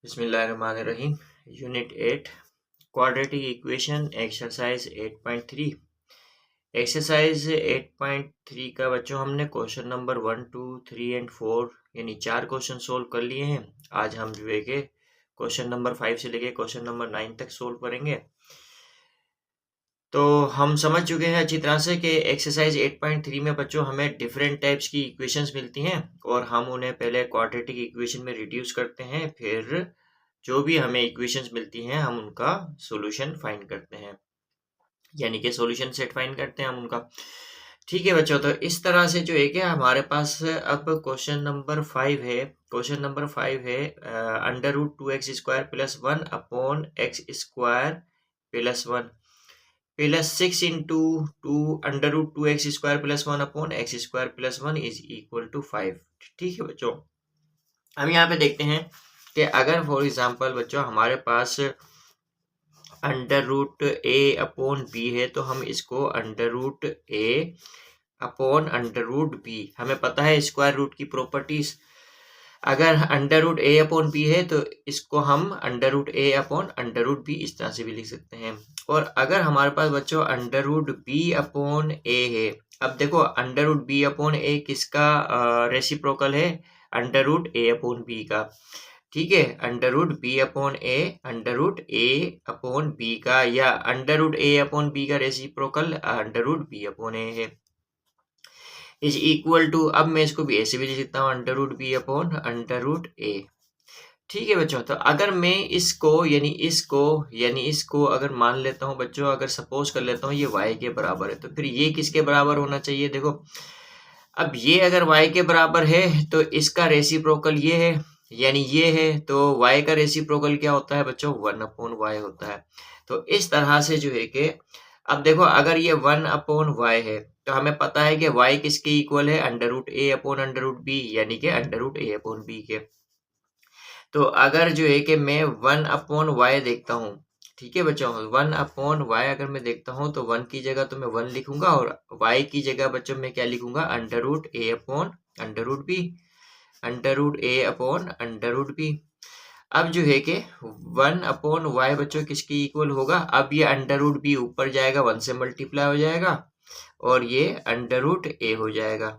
बिस्मिल्लाहिर्रहमानिर्रहीम। Unit 8 quadratic equation exercise 8.3। Exercise 8.3 का बच्चों हमने क्वेश्चन नंबर 1, 2, 3 एंड 4 यानी 4 क्वेश्चन सोल्व कर लिए हैं। आज हम जो है कि क्वेश्चन नंबर 5 से लेके क्वेश्चन नंबर 9 तक सोल्व करेंगे। तो हम समझ चुके हैं अच्छी तरह से कि एक्सरसाइज 8.3 में बच्चों हमें डिफरेंट टाइप्स की इक्वेशंस मिलती हैं और हम उन्हें पहले क्वाड्रेटिक इक्वेशन में रिड्यूस करते हैं, फिर जो भी हमें इक्वेशंस मिलती हैं हम उनका सॉल्यूशन फाइंड करते हैं, यानी कि सॉल्यूशन सेट फाइंड करते हैं हम उनका। ठीक है बच्चों, तो इस तरह से जो है कि हमारे पास अब क्वेश्चन नंबर 5 है। क्वेश्चन नंबर 5 है under root 2x² + 1 upon x square plus 1 plus 6 into 2 under root 2x² + 1 upon x² + 1 is equal to 5। ठीक है बच्चों, हम यहाँ पे देखते हैं कि अगर फॉर एग्जांपल बच्चों हमारे पास under root a upon B है तो हम इसको under root a upon under root B, हमें पता है स्क्वायर रूट की प्रॉपर्टीज। अगर under root a upon B है तो इसको हम under root a upon under root B इस तरह से भी लिख सकते हैं। और अगर हमारे पास बच्चों under root b upon a है, अब देखो under root b upon a किसका रेसिप्रोकल है? Under root a upon b का। ठीक है, under root b upon a under root a upon b का, या under root a upon b का reciprocal under root b upon a है, is equal to, अब मैं इसको भी ऐसे भी लिख सकता हूँ under root B upon under root ए। ठीक है बच्चों, तो अगर मैं इसको अगर मान लेता हूँ बच्चों, अगर सपोज कर लेता हूँ ये y के बराबर है, तो फिर ये किसके बराबर होना चाहिए? देखो अब ये अगर y के बराबर है तो इसका रेसिप्रोकल ये है, यानी ये है, तो y का रेसिप्रोकल क्या होता है बच्चों? 1 अपॉन y होता है। तो इस तरह से जो है कि अब देखो अगर ये 1 अपॉन y है तो हमें पता है कि y किसके इक्वल है? Under root a upon under root b, यानी कि under root a upon b के। तो अगर जो है कि मैं 1 अपॉन y देखता हूँ, ठीक है बच्चों, 1 अपॉन y अगर मैं देखता हूँ तो 1 की जगह तो मैं 1 लिखूंगा और y की जगह बच्चों मैं क्या लिखूंगा? Under root a upon under root b, under root a upon under root b। अब जो है कि 1 अपॉन y बच्चों किसकी इक्वल होगा? अब ये अंडर रूट b ऊपर जाएगा, 1 से मल्टीप्लाई हो जाएगा और ये अंडर रूट a हो जाएगा।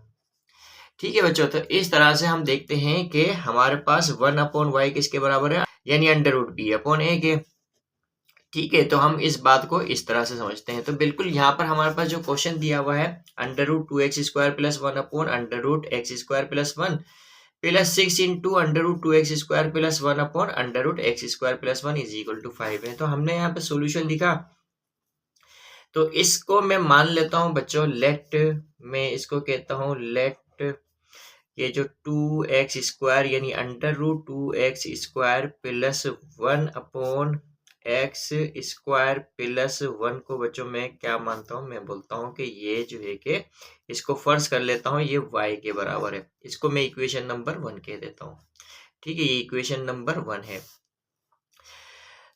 ठीक है बच्चों, तो इस तरह से हम देखते हैं कि हमारे पास 1 अपॉन y किसके बराबर है? यानी under root b upon a के। ठीक है, तो हम इस बात को इस तरह से समझते हैं। तो बिल्कुल यहाँ पर हमारे पास जो क्वेश्चन दिया हुआ है under root 2x² + 1 upon under root x² + 1 plus 6 into under root 2x² + 1 upon under root x² + 1 is equal to 5 है। तो हमने यहाँ पे सोल्यूशन लिखा, तो इसको मैं मान लेता हूँ बच्चों, लेट, मैं इसको कहता हूँ लेट, ये जो 2x² यानी under root 2x² plus 1 upon x² plus 1 को बच्चों मैं क्या मानता हूँ? मैं बोलता हूँ कि ये जो है कि इसको फर्ज कर लेता हूँ ये y के बराबर है, इसको मैं इक्वेशन नंबर 1 कह देता हूँ। ठीक है, ये इक्वेशन नंबर 1 है।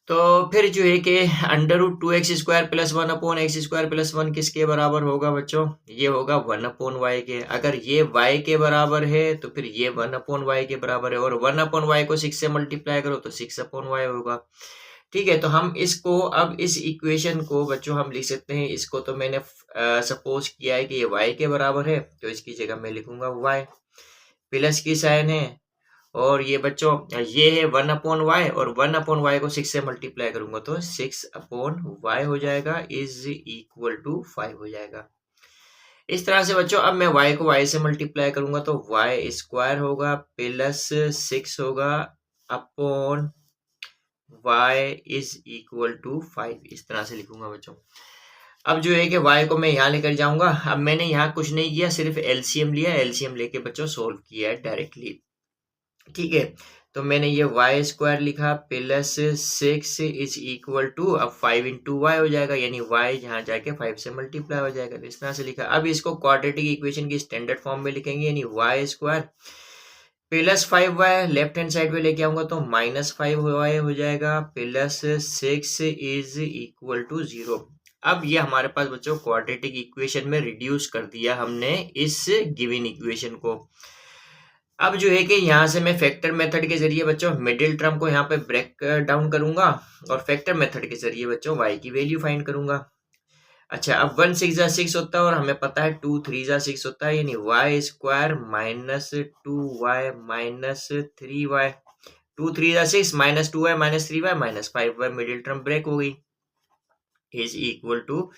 तो फिर जो है कि under root 2x² plus 1 upon x² plus 1 किसके बराबर होगा बच्चों? ये होगा 1 अपॉन y के। अगर ये y के बराबर है तो फिर ये 1 अपॉन y के बराबर है, और 1 अपॉन y को 6 से मल्टीप्लाई करो तो 6 अपॉन y होगा। ठीक है, तो हम इसको अब इस इक्वेशन को बच्चों हम लिख सकते हैं, इसको तो मैंने सपोज किया है कि ये y के बराबर है, तो इसकी जगह मैं लिखूंगा y, प्लस की साइन है, और ये बच्चों ये है 1 अपॉन वाई, और 1 अपॉन वाई को 6 से मल्टीप्लाई करूंगा तो 6 अपॉन वाई हो जाएगा, इज इक्वल टू 5 हो जाएगा। इस तरह से बच्चों अब मैं y को y से मल्टीप्लाई करूंगा तो y² होगा प्लस 6 होगा upon y is equal to 5, इस तरह से लिखूंगा बच्चों। अब जो है कि y को मैं यहाँ लेकर जाऊंगा। अब मैंने यहाँ कुछ नहीं किया, सिर्फ एलसीएम लिया, एलसीएम लेके बच्चों सोल्व किया है डायरेक्टली। ठीक है, तो मैंने ये y² लिखा प्लस 6 इज इक्वल टू, अब 5 इंटू वाई हो जाएगा, यानी y जहाँ जाके 5 से मल्टीप्लाई हो जाएगा, तो इस तरह से लिखा। अब इसको क्वाड्रेटिक इक्वेशन की स्टैंडर्ड फॉर्म में लिखेंगे, यानी y² plus 5y left hand side में लेके आऊंगा तो -5y हो जाएगा, प्लस 6 इज इक्वल टू 0। अब ये हमारे पास बच्चों क्वाड्रेटिक इक्वेशन में रिड्यूस कर दिया हमने इस गिवन इक्वेशन को। अब जो है कि यहाँ से मैं फैक्टर मेथड के जरिए बच्चों मिडिल टर्म को यहाँ पे ब्रेक डाउन करूंगा और फैक्टर मेथड के जरिए बच्चों y की वैल्यू फाइंड करूंगा। अच्छा, अब 1 6 जा 6 होता है और हमें पता है 2 3 जा 6 होता है, यानी Y square minus 2y minus 3y, 2 3 जा 6 minus 2y minus 3y minus 5y, middle term break हो गई, इज इक्वल टू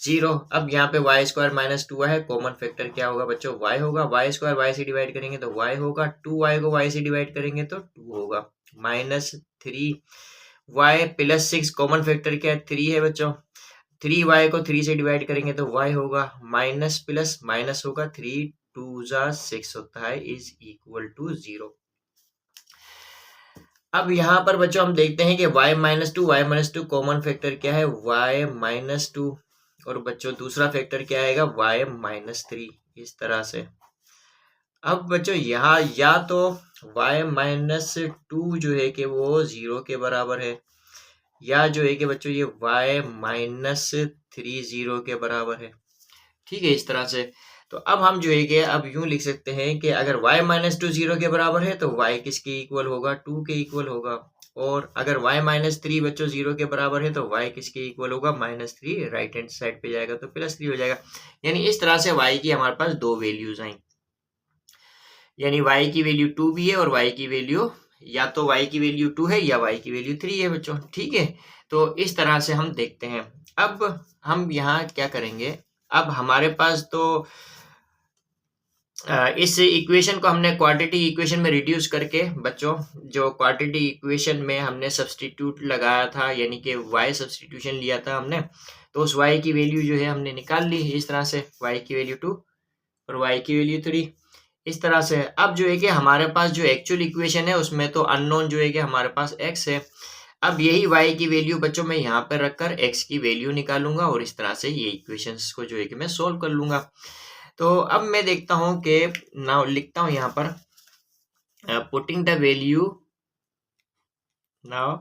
0। अब यहाँ पे वाई स्क्वायर माइनस 2y है, कॉमन फैक्टर क्या होगा बच्चों, y होगा, वाई स्क्वायर वाई से डिवाइड करेंगे तो y होगा, 2y को y से डिवाइड करेंगे तो 2 होगा, minus 3y plus 6, common factor क्या है 3 है बच्चों, 3y को 3 से डिवाइड करेंगे तो y होगा, माइनस प्लस माइनस होगा, 3 2 जा 6 होता है, इज इक्वल टू 0। अब यहाँ पर बच्चों हम देखते हैं कि y minus two common factor क्या है, y माइनस 2, और बच्चों दूसरा फैक्टर क्या आएगा y माइनस 3, इस तरह से। अब बच्चों यहाँ या तो y माइनस 2 जो है कि वो 0 के बराबर है, या जो है कि बच्चों ये y माइनस 3 0 के बराबर है, ठीक है, इस तरह से। तो अब हम जो है कि अब यूं लिख सकते हैं कि अगर y माइनस 2 0 के बराबर है तो y किसके इक्वल होगा, 2 के इक्वल होगा, और अगर y माइनस 3 बच्चों 0 के बराबर है तो y किसके इक्वल होगा, माइनस 3, राइट हैंड साइड पे जाएगा तो प्लस 3 हो जाएगा। यानी इस तरह से y की हमारे पास दो वैल्यूज आई, यानी y की वैल्यू 2 भी है और y की वैल्यू, या तो y की वैल्यू 2 है या y की वैल्यू 3 है बच्चों, ठीक है। तो इस तरह से हम देखते हैं। अब हम यहाँ क्या करेंगे, अब हमारे पास तो इस इक्वेशन को हमने क्वाड्रेटिक इक्वेशन में रिड्यूस करके बच्चों, जो क्वाड्रेटिक इक्वेशन में हमने सब्स्टिट्यूट लगाया था, यानी कि y सब्स्टिट्यूशन लिया था हमने, तो उस y की वैल्यू जो है हमने निकाल ली इस तरह से, y की वैल्यू 2 और y की वैल्यू 3, इस तरह से। अब जो है कि हमारे पास जो एक्चुअल इक्वेशन है उसमें तो अननोन जो है कि हमारे पास x है। अब यही y की वैल्यू बच्चों मैं यहाँ पर रखकर x की वैल्यू निकालूंगा और इस तरह से ये इक्वेशंस को जो है कि मैं सोल्व कर लूंगा। तो अब मैं देखता हूं कि नाउ लिखता हूं यहाँ पर putting the value, now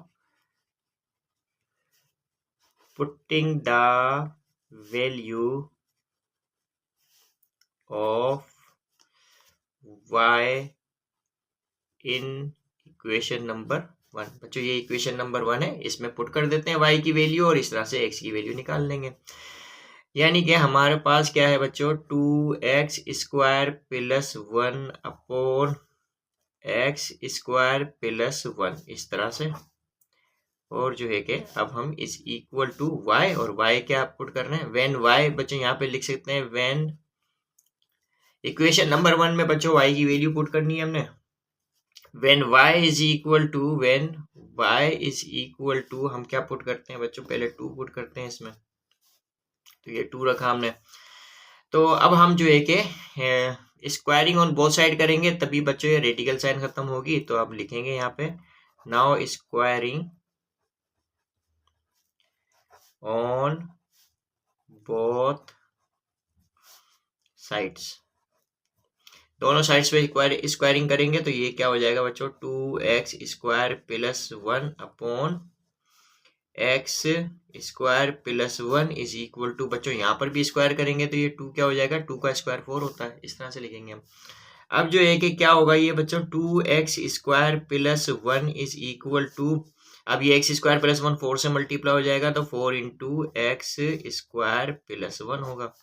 putting the value of y in equation number 1। बच्चों ये इक्वेशन नंबर 1 है, इसमें पुट कर देते हैं y की वैल्यू और इस तरह से x की वैल्यू निकाल लेंगे। यानी कि हमारे पास क्या है बच्चों, 2x square plus 1 upon x square plus 1, इस तरह से। और जो है कि अब हम इस इक्वल टू y, और y क्या पुट कर रहे हैं, व्हेन y बच्चों यहाँ पे लिख सकते हैं, व्हेन इक्वेशन नंबर 1 में बच्चों y की वैल्यू पुट करनी है हमने, when y is equal to, when y is equal to, हम क्या पुट करते हैं बच्चों, पहले 2 पुट करते हैं इसमें, तो ये 2 रखा हमने। तो अब हम जो है कि स्क्वायरिंग ऑन बोथ साइड करेंगे तभी बच्चों ये रेडिकल साइन खत्म होगी, तो अब लिखेंगे यहाँ पे now squaring on both sides, दोनों साइड्स पे स्क्वायरिंग करेंगे तो ये क्या हो जाएगा बच्चों, 2x square plus 1 upon x square plus 1 is equal to, बच्चों यहाँ पर भी स्क्वायर करेंगे तो ये 2 क्या हो जाएगा, 2 का स्क्वायर 4 होता है, इस तरह से लिखेंगे हम। अब जो है कि क्या होगा ये बच्चों, 2x square plus 1 is equal to, अब ये x स्क्वायर प्लस 1 4 से मल्टीप्लाई हो जाएगा तो 4 इंटू एक्स स्क्वायर प्लस 1 होगा।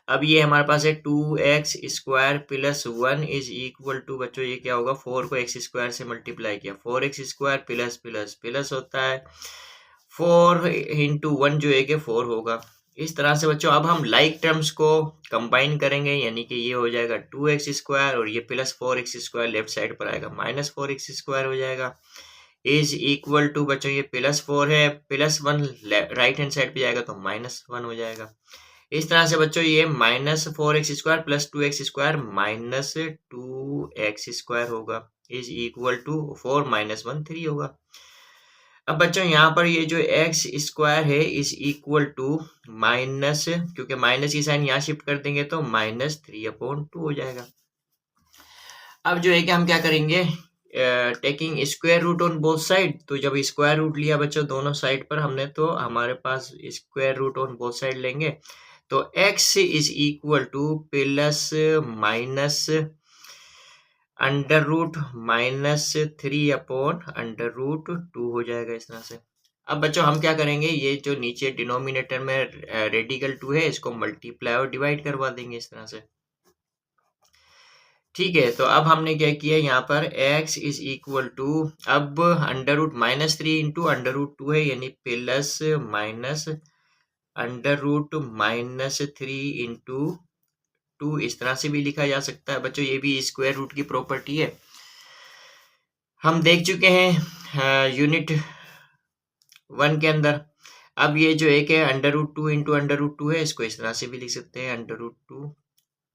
अब ये हमारे पास है 2x square plus 1 is equal to, बच्चों ये क्या होगा, 4 को x स्क्वायर से मल्टीप्लाई किया, 4x square plus plus plus होता है, 4 इंटू 1 जो है कि 4 होगा। इस तरह से बच्चों अब हम लाइक टर्म्स को कंबाइन करेंगे, यानी कि ये हो जाएगा 2x स्क्वायर और ये plus 4x square left side पर आएगा, माइनस 4x स्क्वायर हो जाएगा, इज इक्वल टू, बच्चों ये प्लस 4 है, प्लस 1 राइट हैंड साइड पे जाएगा तो माइनस 1 हो जाएगा। इस तरह से बच्चों ये minus 4x square plus 2x square minus 2x square होगा, इज इक्वल टू 4 माइनस 1 3 होगा। अब बच्चों यहाँ पर ये जो x स्क्वायर है इज इक्वल टू माइनस, क्योंकि माइनस की साइन यहाँ शिफ्ट कर देंगे तो माइनस 3/2 हो जाएगा। अब जो है कि हम क्या करेंगे, taking square root on both side, तो जब स्क्वायर रूट लिया बच्चों दोनों साइड पर हमने, तो हमारे पास square root on both side लेंगे तो x is equal to plus minus under root -3/√2 हो जाएगा इस तरह से। अब बच्चों हम क्या करेंगे, ये जो नीचे डिनोमिनेटर में रेडिकल 2 है इसको मल्टीप्लाई और डिवाइड करवा देंगे इस तरह से। ठीक है, तो अब हमने क्या किया यहाँ पर x इज इक्वल टू, अब अंडर रूट -3 × √2 है यानी प्लस माइनस अंडर रूट -3 × 2 इस तरह से भी लिखा जा सकता है बच्चों, ये भी स्क्वायर रूट की प्रॉपर्टी है। हम देख चुके हैं यूनिट 1 के अंदर। अब ये जो एक है अंडर रूट 2 × अंडर रूट 2 है, इसको इस तरह से भी लिख सकते हैं अंडर रूट 2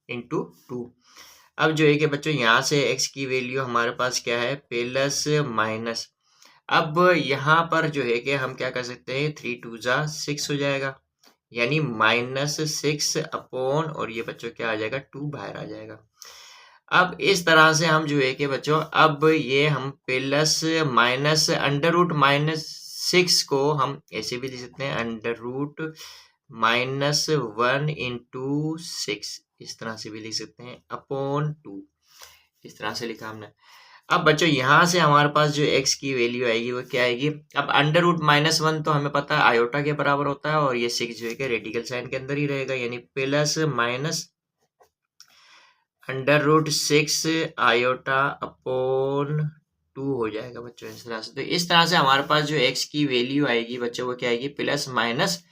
× 2। अब जो एक है बच्चों यहाँ से x की वैल्यू हमारे पास क्या है, प्लस माइनस। अब यहाँ पर जो है कि हम क्या कर सकते हैं, 3 2 6 हो जाएगा यानी -6 अपॉन, और ये बच्चों क्या आ जाएगा, 2 बाहर आ जाएगा। अब इस तरह से हम जो है कि बच्चों अब ये हम प्लस माइनस अंडर रूट -6 को हम ऐसे भी लिख सकते हैं अंडर रूट -1 × 6 इस तरह से भी लिख सकते हैं अपॉन 2 इस तरह से लिखा हमने। अब बच्चों यहाँ से हमारे पास जो x की वैल्यू आएगी वो क्या आएगी, अब अंडर रूट -1 तो हमें पता है आयोटा के बराबर होता है और ये 6 जो है कि रेडिकल साइन के अंदर ही रहेगा यानी plus minus under root 6 iota upon 2 हो जाएगा बच्चों इस तरह से। तो इस तरह से हमारे पास जो x की वैल्यू आएगी बच्चों वो क्या आएगी, plus minus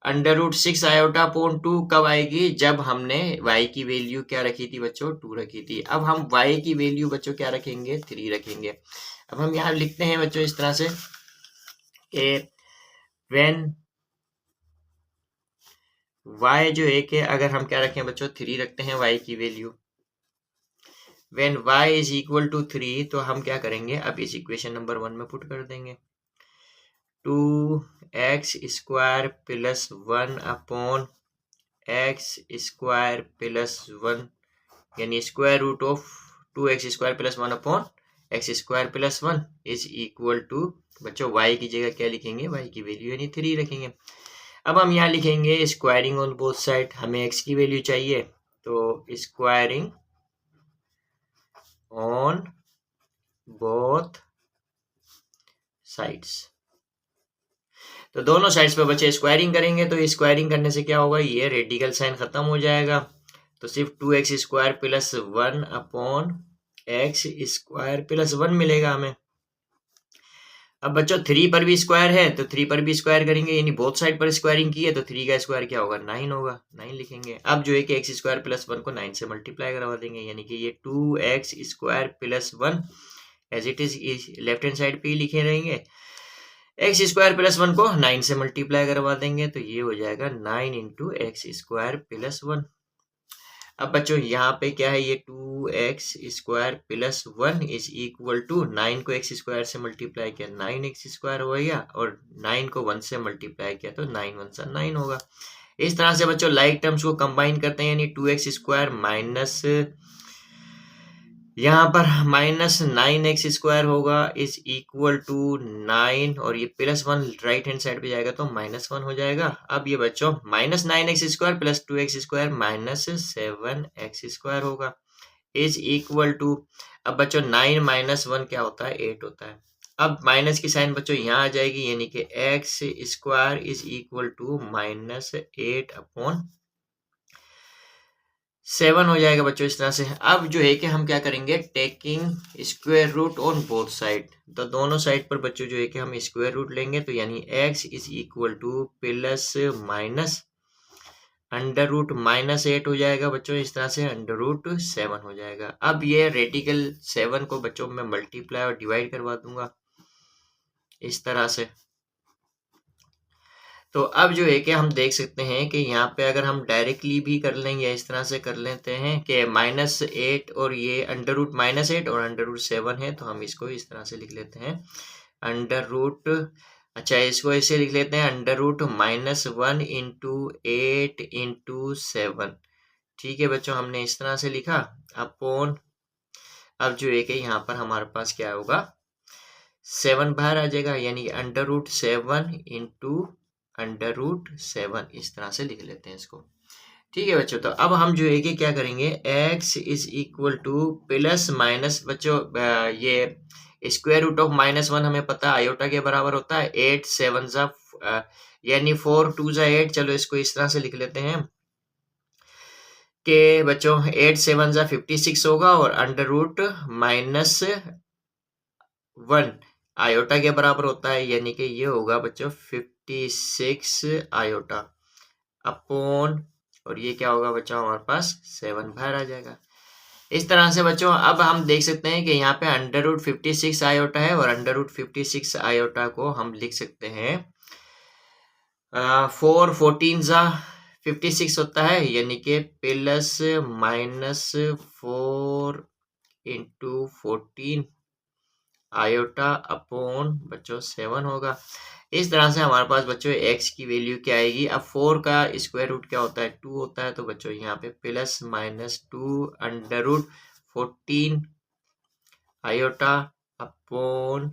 under root 6 iota upon 2 कब आएगी, जब हमने y की वैल्यू क्या रखी थी बच्चों, 2 रखी थी। अब हम y की वैल्यू बच्चों क्या रखेंगे, 3 रखेंगे। अब हम यहाँ लिखते हैं बच्चों इस तरह से कि व्हेन y जो एक है, अगर हम क्या रखें बच्चों, 3 रखते हैं y की value, when y is equal to 3 तो हम क्या करेंगे, अब इस इक्वेशन नंबर 1 में पुट कर देंगे 2x² plus 1 upon x² plus 1 यानी square root of 2x² plus 1 upon x² plus 1 is equal to बच्चों y की जगह क्या लिखेंगे, y की वैल्यू यानी 3 रखेंगे। अब हम यहाँ लिखेंगे स्क्वायरिंग ऑन बोथ साइड, हमें x की वैल्यू चाहिए तो स्क्वायरिंग ऑन बोथ साइड्स, तो दोनों साइड्स पे बच्चे स्क्वायरिंग करेंगे तो स्क्वायरिंग करने से क्या होगा, ये रेडिकल साइन खत्म हो जाएगा तो सिर्फ 2x² plus 1 upon x² plus 1 मिलेगा हमें। अब बच्चों 3 पर भी स्क्वायर है तो 3 पर भी स्क्वायर करेंगे यानी बोथ साइड पर स्क्वायरिंग की है तो 3 का स्क्वायर क्या होगा, 9 होगा, 9 लिखेंगे। अब जो है कि x² प्लस 1 को 9 से मल्टीप्लाई करवा देंगे यानी कि ये 2x² plus 1 as it is left hand side पे ही लिखे रहेंगे, x² प्लस 1 को 9 से मल्टीप्लाई करवा देंगे तो ये हो जाएगा 9 × x² प्लस 1। अब बच्चों यहाँ पे क्या है, ये 2x² plus 1 is equal to 9 को x² से मल्टीप्लाई किया 9x² हो गया और 9 को 1 से मल्टीप्लाई किया तो 9 1 सा 9 होगा। इस तरह से बच्चों लाइक टर्म्स को कंबाइन करते हैं यानी 2x² माइनस यहाँ पर -9x² होगा इज इक्वल टू 9 और ये प्लस 1 राइट हैंड साइड पे जाएगा तो -1 हो जाएगा। अब ये बच्चों -9x² plus 2x² minus 7x² होगा इज इक्वल टू, अब बच्चों 9 - 1 क्या होता है, 8 होता है। अब माइनस की साइन बच्चों यहाँ आ जाएगी यानी कि x² is equal to -8 upon 7 हो जाएगा बच्चों इस तरह से। अब जो है कि हम क्या करेंगे, taking square root on both side, तो दोनों साइड पर बच्चों जो है कि हम स्क्वायर रूट लेंगे तो यानी x is equal to plus minus under root -8 हो जाएगा बच्चों इस तरह से, अंडर रूट 7 हो जाएगा। अब ये रेडिकल 7 को बच्चों में मल्टीप्लाई और डिवाइड करवा दूंगा इस तरह से। तो अब जो है कि हम देख सकते हैं कि यहाँ पे अगर हम डायरेक्टली भी कर लेंगे इस तरह से कर लेते हैं कि -8 और ये अंडर रूट -8 और अंडर रूट 7 है तो हम इसको इस तरह से लिख लेते हैं अंडर रूट, अच्छा इसको ऐसे लिख लेते हैं अंडर रूट -1 × 8 × 7। ठीक है बच्चों, हमने इस तरह से लिखा अपॉन, अब जो है कि यहाँ पर हमारे पास क्या होगा, 7 बाहर आ जाएगा यानी अंडर रूट 7 × अंडर रूट 7 इस तरह से लिख लेते हैं इसको। ठीक है बच्चों। तो अब हम जो है कि क्या करेंगे, x is equal to plus minus बच्चों ये स्क्वायर रूट ऑफ -1 हमें पता है आयोटा के बराबर होता है। 8 7 जा यानी 4 2 जा 8। चलो इसको इस तरह से लिख लेते हैं कि बच्चों 8 7 जा 56 होगा और अंडर रूट -1 आयोटा के बराबर होता है, यानी कि ये होगा बच्चों 56 आयोटा अपॉन, और ये क्या होगा बच्चों हमारे पास 7 बाहर आ जाएगा। इस तरह से बच्चों अब हम देख सकते हैं कि यहाँ पे अंडर रूट 56 आयोटा है और अंडर रूट 56 आयोटा को हम लिख सकते हैं 4 14 जा 56 होता है, यानी कि प्लस -4 इंटू 14 आयोटा अपॉन बच्चों 7 होगा। इस तरह से हमारे पास बच्चों x की वैल्यू क्या आएगी। अब 4 का स्क्वायर रूट क्या होता है 2 होता है, तो बच्चों यहाँ पे plus -2 under root 14 iota upon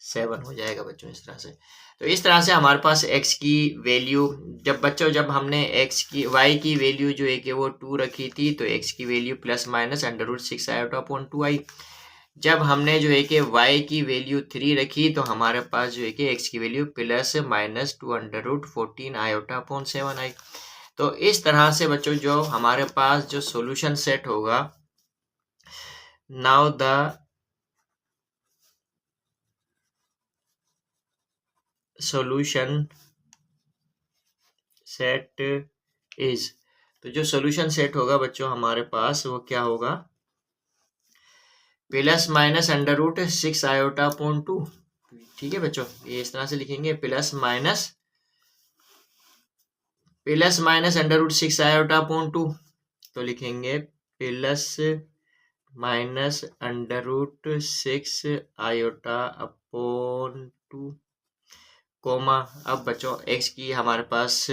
7 हो जाएगा बच्चों इस तरह से। तो इस तरह से हमारे पास x की वैल्यू जब हमने y की वैल्यू जो है कि वो 2 रखी थी, तो x की value plus minus under root 6 iota upon 2 आई। जब हमने जो है कि y की वैल्यू 3 रखी, तो हमारे पास जो है कि x की value plus -2 under root 14 iota upon 7 आई। तो इस तरह से बच्चों जो हमारे पास जो सॉल्यूशन सेट होगा, now the solution set is, तो जो सॉल्यूशन सेट होगा बच्चों हमारे पास वो क्या होगा, plus minus under root 6 iota upon 2। ठीक है बच्चों, ये इस तरह से लिखेंगे plus minus under root 6 iota upon 2, तो लिखेंगे plus minus under root 6 iota upon 2 comma. अब बच्चों x की हमारे पास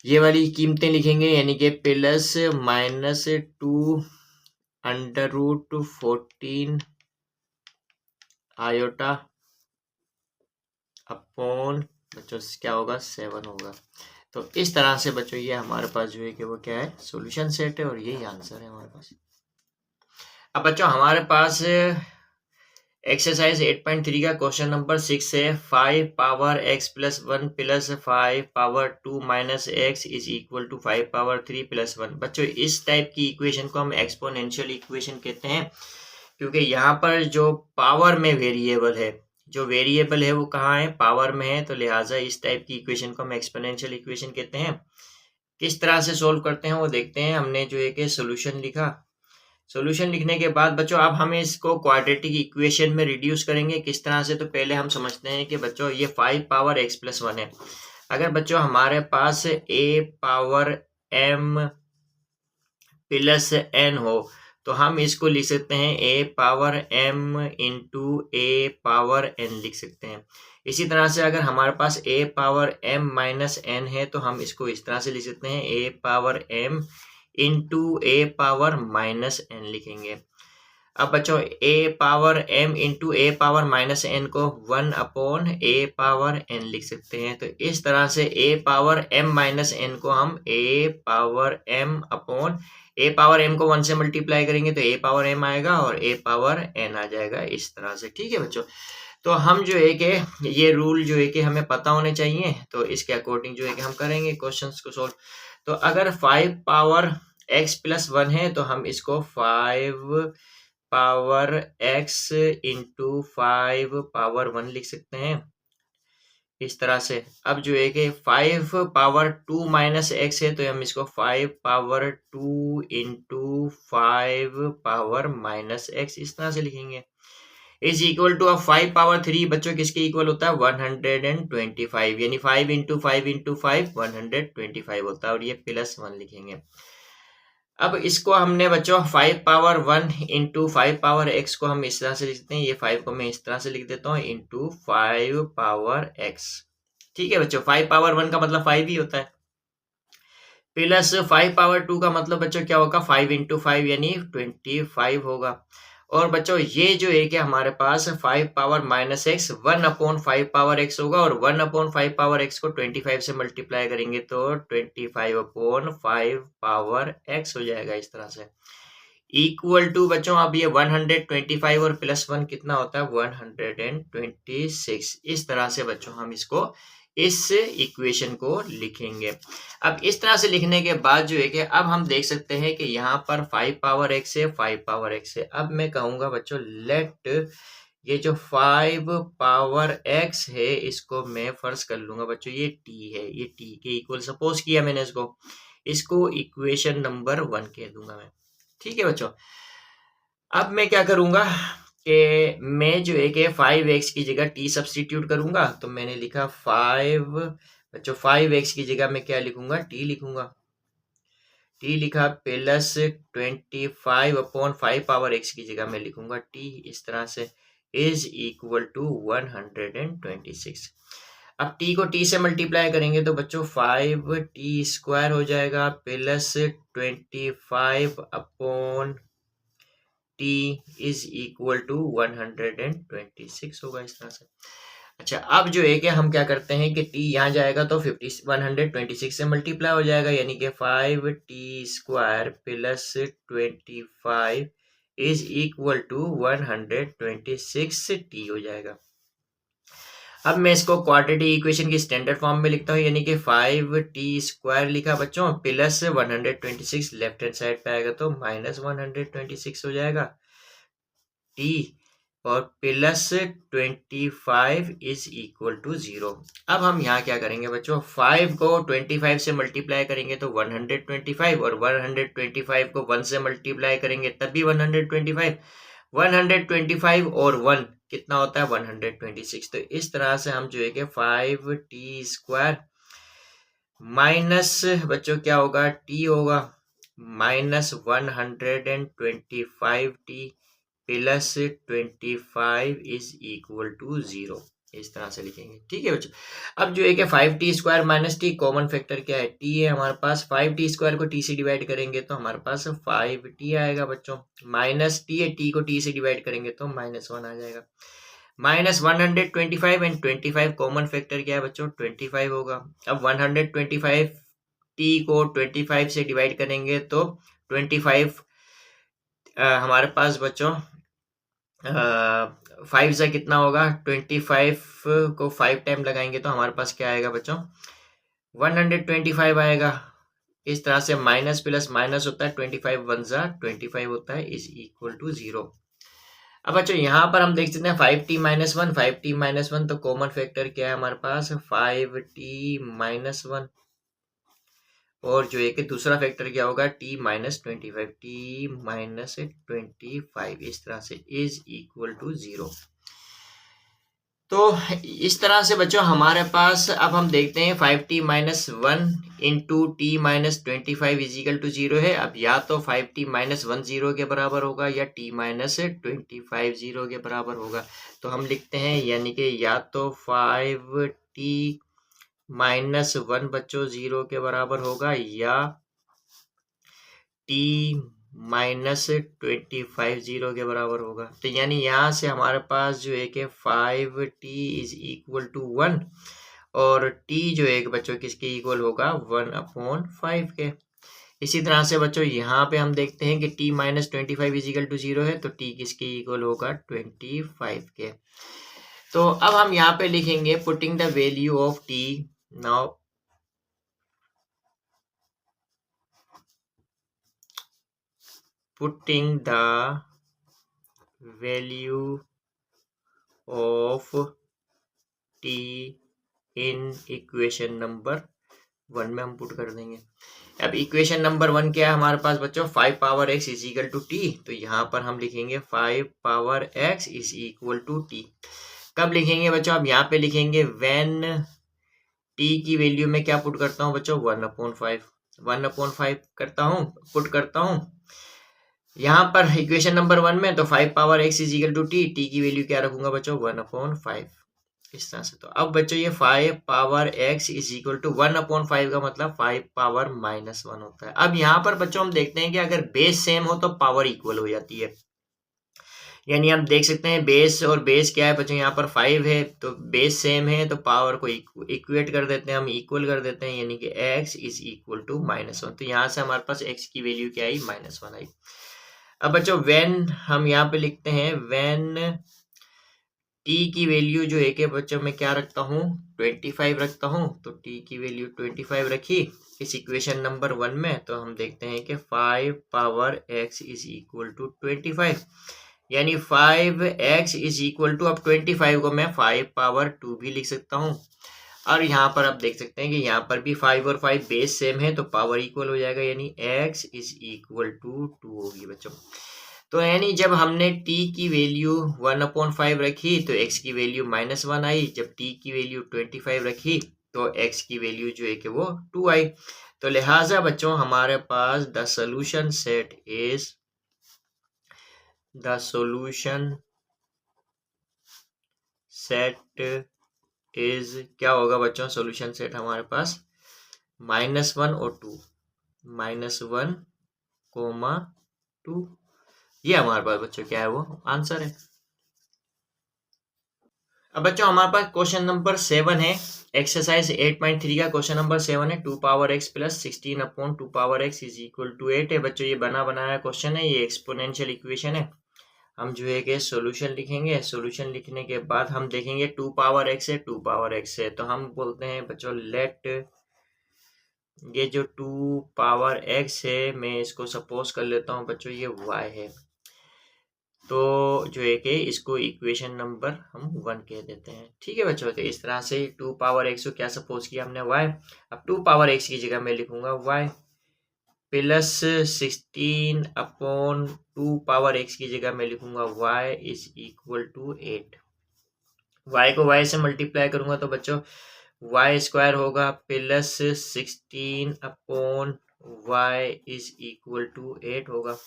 ये वाली कीमतें लिखेंगे, यानी कि plus -2 under root 14 iota upon बच्चों क्या होगा 7 होगा। तो इस तरह से बच्चों ये हमारे पास जो है कि वो क्या है, सॉल्यूशन सेट है और यही आंसर है हमारे पास। अब बच्चों हमारे पास एक्सरसाइज 8.3 का क्वेश्चन नंबर 6 है। 5 power x plus 1 plus 5 power 2 minus x is equal to 5 power 3 plus 1। बच्चों इस टाइप की इक्वेशन को हम एक्सपोनेंशियल इक्वेशन कहते हैं, क्योंकि यहाँ पर जो पावर में वेरिएबल है, जो वेरिएबल है वो कहाँ है, पावर में है, तो लिहाजा इस टाइप की इक्वेशन को हम एक्सपोनेंशियल इक्वेशन कहते हैं। किस तरह से सोल्व करते हैं वो देखते हैं। हमने जो है कि सोल्यूशन लिखा, सॉल्यूशन लिखने के बाद बच्चों अब हम इसको क्वाड्रेटिक इक्वेशन में रिड्यूस करेंगे। किस तरह से, तो पहले हम समझते हैं कि बच्चों ये 5 पावर x प्लस 1 है। अगर बच्चों हमारे पास a power m plus n हो, तो हम इसको लिख सकते हैं a power m into a power n लिख सकते हैं। इसी तरह से अगर हमारे पास a power m minus n है, तो हम इसको इस तरह से लिख सकते हैं a power m into a power minus n लिखेंगे। अब बच्चों a power m into a power minus n को 1 अपॉन a पावर n लिख सकते हैं। तो इस तरह से a power m minus n को हम a power m upon a power m को 1 से मल्टीप्लाई करेंगे तो a पावर m आएगा और a पावर n आ जाएगा, इस तरह से। ठीक है बच्चों, तो हम जो है कि ये रूल जो है कि हमें पता होने चाहिए, तो इसके अकॉर्डिंग जो है कि हम करेंगे क्वेश्चंस को सोल्व। तो अगर 5 पावर x प्लस 1 है, तो हम इसको 5 पावर x इंटू 5 पावर 1 लिख सकते हैं, इस तरह से। अब जो है कि 5 पावर 2 माइनस x है, तो हम इसको 5 power 2 into 5 power minus x इस तरह से लिखेंगे, इज इक्वल टू। अब 5 पावर 3 बच्चों किसके इक्वल होता है, 125, यानी 5 इंटू 5 इंटू 5 125 होता है, और ये प्लस 1 लिखेंगे। अब इसको हमने बच्चों 5 पावर 1 इंटू 5 पावर x को हम इस तरह से लिखते हैं, ये 5 को मैं इस तरह से लिख देता हूँ इंटू 5 पावर x। ठीक है बच्चों, 5 पावर 1 का मतलब 5 ही होता है, प्लस 5 पावर 2 का मतलब बच्चों क्या होगा, 5 इंटू 5 यानी 25 होगा, और बच्चों ये जो है कि हमारे पास 5 power minus x 1/5 power x होगा, और 1/5 पावर एक्स को 25 से मल्टीप्लाई करेंगे तो 25/5 पावर एक्स हो जाएगा इस तरह से, इक्वल टू बच्चों अब ये 125 और +1 कितना होता है 126। इस तरह से बच्चों हम इसको इस इक्वेशन को लिखेंगे। अब इस तरह से लिखने के बाद जो है कि अब हम देख सकते हैं कि यहाँ पर 5 पावर एक्स है, 5 पावर एक्स है। अब मैं कहूँगा बच्चों लेट ये जो 5 पावर एक्स है इसको मैं फर्ज कर लूंगा बच्चों ये टी है, ये टी के इक्वल सपोज किया मैंने इसको इक्वेशन नंबर 1 कह दूंगा मैं। ठीक है बच्चों, अब मैं क्या करूंगा कि मैं जो है कि 5x की जगह t सब्स्टिट्यूट करूंगा, तो मैंने लिखा 5 बच्चों 5x की जगह मैं क्या लिखूंगा t लिखूंगा, t लिखा प्लस 25/5 पावर x की जगह मैं लिखूंगा t, इस तरह से इज इक्वल टू 126। अब t को t से मल्टीप्लाई करेंगे तो बच्चों 5t² हो जाएगा plus 25/t is equal to 126 होगा इस तरह से। अच्छा, अब जो है कि हम क्या करते हैं कि t यहाँ जाएगा तो 126 से मल्टीप्लाई हो जाएगा, यानी कि 5t² plus 25 is equal to 126t हो जाएगा। अब मैं इसको क्वाड्रेटिक इक्वेशन की स्टैंडर्ड फॉर्म में लिखता हूँ, यानी कि 5t² लिखा बच्चों प्लस 126 लेफ्ट हैंड साइड पे आएगा तो माइनस 126 हो जाएगा t, और प्लस 25 इज इक्वल टू 0। अब हम यहाँ क्या करेंगे बच्चों 5 को 25 से मल्टीप्लाई करेंगे तो 125, और 125 को 1 से मल्टीप्लाई करेंगे तब भी 125 और 1 कितना होता है 126। तो इस तरह से हम जो है कि 5t² माइनस बच्चों क्या होगा t होगा minus 125t plus 25 is equal to 0, इस तरह से लिखेंगे। ठीक है बच्चों, अब जो है कि 5t² minus t common factor क्या है t है हमारे पास, 5t² को t से डिवाइड करेंगे तो हमारे पास 5t आएगा बच्चों, माइनस t है t को t से डिवाइड करेंगे तो -1 आ जाएगा, माइनस 125 एंड 25 कॉमन फैक्टर क्या है बच्चों 25 होगा। अब 125 t को 25 से डिवाइड करेंगे तो 25 हमारे पास बच्चों 5 से कितना होगा 25 को 5 टाइम लगाएंगे तो हमारे पास क्या आएगा बच्चों 125 आएगा। इस तरह से माइनस प्लस माइनस होता है 25 1 जा 25 होता है इज इक्वल टू 0। अब बच्चों यहाँ पर हम देख सकते हैं 5t माइनस 1 5t माइनस 1, तो कॉमन फैक्टर क्या है हमारे पास 5t माइनस 1, और जो है कि दूसरा फैक्टर क्या होगा t माइनस 25 इस तरह से इज इक्वल टू 0। तो इस तरह से बच्चों हमारे पास अब हम देखते हैं 5t minus 1 into T minus 25 is equal to 0 है। अब या तो 5t माइनस 1 0 के बराबर होगा या t माइनस 25 0 के बराबर होगा। तो हम लिखते हैं यानी कि या तो 5t माइनस 1 बच्चों 0 के बराबर होगा या t माइनस 25 0 के बराबर होगा। तो यानी यहाँ से हमारे पास जो है कि 5t इज इक्वल टू 1 और t जो है बच्चों किसके इक्वल होगा 1/5 के। इसी तरह से बच्चों यहाँ पे हम देखते हैं कि t minus 25 is equal to 0 है तो t किसके इक्वल होगा 25 के। तो अब हम यहाँ पे लिखेंगे putting the value of t now putting the value of t in equation number 1 में हम पुट कर देंगे। अब इक्वेशन नंबर 1 क्या है हमारे पास बच्चों 5 power x is equal to T, तो यहाँ पर हम लिखेंगे 5 power x is equal to T. कब लिखेंगे बच्चों अब यहाँ पे लिखेंगे व्हेन t की वैल्यू में क्या पुट करता हूँ बच्चों 1/5 करता हूँ पुट करता हूँ यहाँ पर इक्वेशन नंबर 1 में। तो 5 power x is equal to T की वैल्यू क्या रखूंगा बच्चों 1/5 इस तरह से। तो अब बच्चों ये 5 power x is equal to 1/5 का मतलब 5 पावर -1 होता है। अब यहाँ पर बच्चों हम देखते हैं कि अगर बेस सेम हो तो पावर इक्वल हो जाती है। यानी हम देख सकते हैं बेस और बेस क्या है बच्चों, यहाँ पर 5 है तो बेस सेम है तो पावर को इक्वेट कर देते हैं, हम इक्वल कर देते हैं, यानी कि x इज इक्वल टू -1। तो यहाँ से हमारे पास x की वैल्यू क्या आई, -1 आई। अब बच्चों व्हेन हम यहाँ पे लिखते हैं व्हेन t की वैल्यू जो है कि बच्चों मैं क्या रखता हूँ, 25 रखता हूँ। तो t की वैल्यू 25 रखी इस इक्वेशन नंबर 1 में, तो हम देखते हैं कि 5 power x is equal to 25, यानी 5x इज इक्वल टू, अब 25 को मैं 5 पावर 2 भी लिख सकता हूँ। और यहाँ पर आप देख सकते हैं कि यहाँ पर भी 5 और 5 बेस सेम है तो पावर इक्वल हो जाएगा, यानी x इज इक्वल टू 2 होगी बच्चों। तो यानी जब हमने t की वैल्यू 1/5 रखी तो x की वैल्यू -1 आई, जब t की वैल्यू 25 रखी तो x की वैल्यू जो है कि वो 2 आई। तो लिहाजा बच्चों हमारे पास the solution set is, the solution set is क्या होगा बच्चों, सॉल्यूशन सेट हमारे पास -1 और 2, -1, -2, ये हमारे पास बच्चों क्या है वो आंसर है। अब बच्चों हमारे पास क्वेश्चन नंबर 7 है, एक्सरसाइज 8.3 का क्वेश्चन नंबर 7 है। 2 power x plus 16 upon 2 power x is equal to 8 है बच्चों। ये बना बनाया क्वेश्चन है, ये एक्सपोनेंशियल इक्वेशन है। हम जो है कि सॉल्यूशन लिखेंगे, सॉल्यूशन लिखने के बाद हम देखेंगे 2 पावर x है, 2 पावर x है, तो हम बोलते हैं बच्चों लेट ये जो 2 पावर x है मैं इसको सपोज कर लेता हूँ बच्चों ये y है, तो जो है कि इसको इक्वेशन नंबर हम 1 कह देते हैं। ठीक है बच्चों, तो इस तरह से 2 पावर x को क्या सपोज किया हमने y, अब 2 पावर x की जगह मैं लिखूंगा y plus 16 upon 2 power x की जगह मैं लिखूंगा y is equal to 8। y को y से मल्टीप्लाई करूंगा तो बच्चों y स्क्वायर होगा plus 16 upon y is equal to 8 होगा।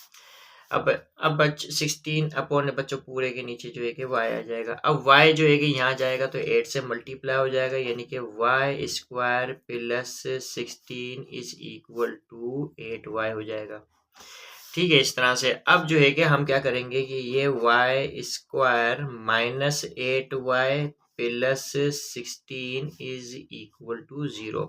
अब 16 अपॉन बच्चों पूरे के नीचे जो है कि y आ जाएगा। अब y जो है कि यहाँ जाएगा तो 8 से मल्टीप्लाई हो जाएगा, यानी कि y square plus 16 is equal to 8y हो जाएगा। ठीक है, इस तरह से अब जो है कि हम क्या करेंगे कि ये y square minus 8y plus 16 is equal to 0।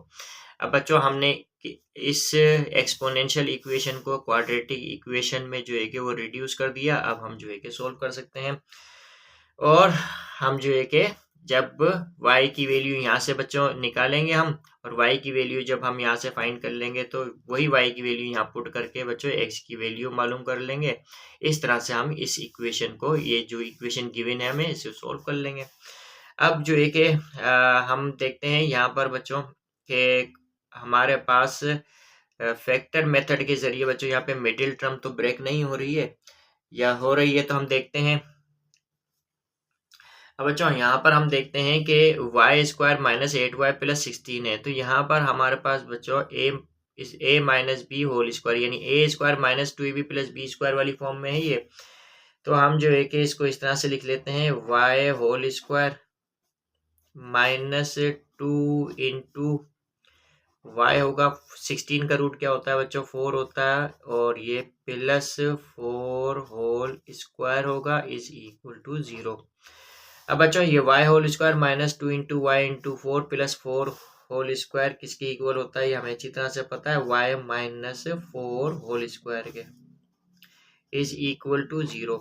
अब बच्चों हमने इस एक्सपोनेंशियल इक्वेशन को क्वाड्रेटिक इक्वेशन में जो है कि वो रिड्यूस कर दिया। अब हम जो है कि सोल्व कर सकते हैं, और हम जो है कि जब y की वैल्यू यहाँ से बच्चों निकालेंगे हम, और y की वैल्यू जब हम यहाँ से फाइंड कर लेंगे तो वही y की वैल्यू यहाँ पुट करके बच्चों x की वैल्यू मालूम कर लेंगे। इस तरह से हम इस इक्वेशन को, ये जो इक्वेशन गिवन है हमें, इसे सोल्व कर लेंगे। अब जो है कि हम देखते हैं यहाँ पर बच्चों कि हमारे पास फैक्टर मेथड के जरिए बच्चों यहाँ पे मिडिल टर्म तो ब्रेक नहीं हो रही है, या हो रही है तो हम देखते हैं। अब बच्चों यहाँ पर हम देखते हैं कि Y square minus 8y plus 16 है, तो यहाँ पर हमारे पास बच्चों a minus B whole square, यानी a square minus 2ab plus B square वाली फॉर्म में है ये। तो हम जो है कि इसको इस तरह से लिख लेते हैं y whole square minus 2 into y होगा, 16 का रूट क्या होता है बच्चों, 4 होता है, और ये प्लस 4 होल स्क्वायर होगा इज इक्वल टू 0। अब बच्चों ये y whole square minus 2 into Y into 4 plus 4 whole square किसके इक्वल होता है, ये हमें अच्छी तरह से पता है, y माइनस 4 होल स्क्वायर के इज इक्वल टू 0।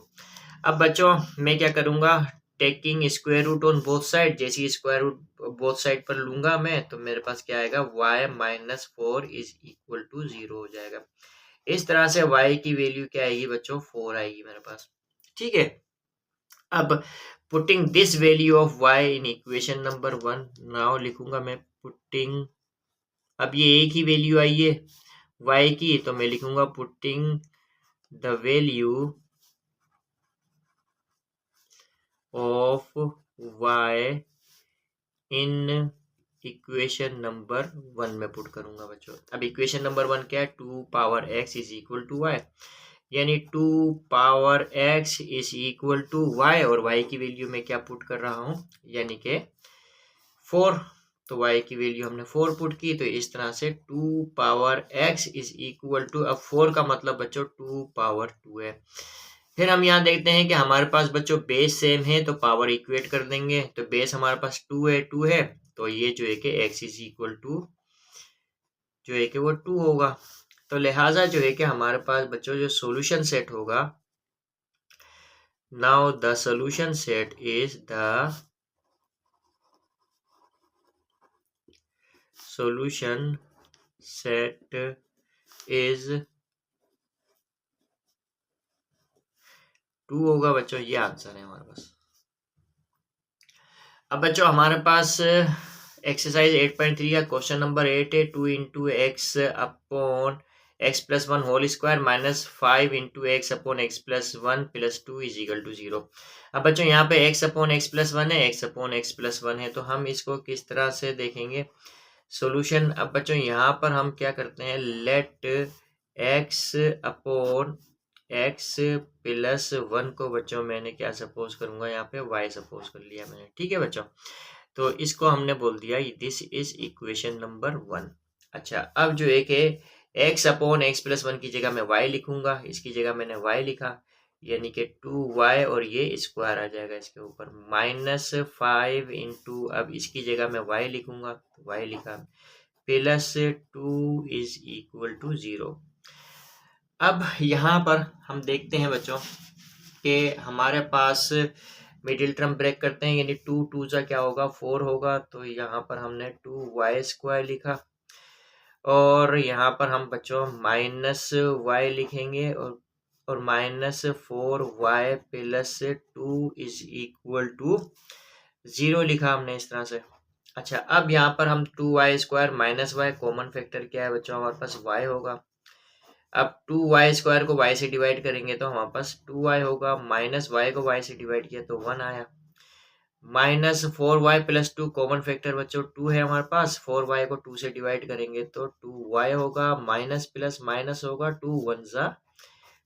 अब बच्चों मैं क्या करूंगा, taking square root on both side, जैसे स्क्वायर रूट बोथ साइड पर लूंगा मैं तो मेरे पास क्या आएगा, y minus 4 is equal to 0 हो जाएगा। इस तरह से y की वैल्यू क्या आएगी बच्चों, 4 आएगी मेरे पास। ठीक है, अब putting this value of y in equation number 1, now लिखूंगा मैं पुटिंग, अब ये एक ही वैल्यू आई है y की, तो मैं लिखूंगा putting the value of y in equation number 1 में पुट करूंगा बच्चों। अब इक्वेशन नंबर 1 क्या है, 2 power x is equal to y, यानी 2 power x is equal to y, और y की वैल्यू में क्या पुट कर रहा हूं, यानी कि 4, तो y की वैल्यू हमने 4 पुट की, तो इस तरह से 2 power x is equal to, अब 4 का मतलब बच्चों 2 पावर 2 है, फिर हम यहाँ देखते हैं कि हमारे पास बच्चों बेस सेम है तो पावर इक्वेट कर देंगे। तो बेस हमारे पास 2 है तो ये जो है कि x इज इक्वल टू जो है कि वो 2 होगा। तो लिहाजा जो है कि हमारे पास बच्चों जो सॉल्यूशन सेट होगा, now the solution set is the solution set is 2 होगा बच्चों, ये आंसर है हमारे पास। अब बच्चों हमारे पास एक्सरसाइज 8.3 का क्वेश्चन नंबर 8 है। 2 into X upon X plus 1 whole square minus 5 into X upon X plus 1 plus 2 is equal to 0। अब बच्चों यहाँ पे एक्स अपॉन एक्स प्लस 1 है, एक्स अपॉन एक्स प्लस 1 है, तो हम इसको किस तरह से देखेंगे सॉल्यूशन। अब बच्चों यहाँ पर हम क्या करते हैं, let X upon X plus 1 को बच्चों मैंने क्या सपोज करूंगा, यहाँ पे y सपोज कर लिया मैंने, ठीक है बच्चों। तो इसको हमने बोल दिया दिस इज इक्वेशन नंबर 1। अच्छा, अब जो एक है x अपॉन एक्स प्लस 1 की जगह मैं y लिखूंगा, इसकी जगह मैंने y लिखा, यानी कि 2y और ये स्क्वायर आ जाएगा इसके ऊपर -5 इंटू, अब इसकी जगह मैं y लिखूंगा, y लिखा, प्लस 2 इज इक्वल टू 0। अब यहाँ पर हम देखते हैं बच्चों कि हमारे पास मिडिल टर्म ब्रेक करते हैं, यानी 2 2 जा क्या होगा 4 होगा, तो यहाँ पर हमने 2y स्क्वायर लिखा और यहाँ पर हम बच्चों माइनस y लिखेंगे और -4y plus 2 is equal to 0 लिखा हमने इस तरह से। अच्छा, अब यहाँ पर हम 2y square minus y common factor क्या है बच्चों, हमारे पास y होगा। अब 2y स्क्वायर को y से डिवाइड करेंगे तो हमारे पास 2y होगा, माइनस y को y से डिवाइड किया तो 1 आया, minus 4y plus 2 common factor बच्चों 2 है हमारे पास, 4y को 2 से डिवाइड करेंगे तो 2y होगा, माइनस प्लस माइनस होगा, 2 1 जा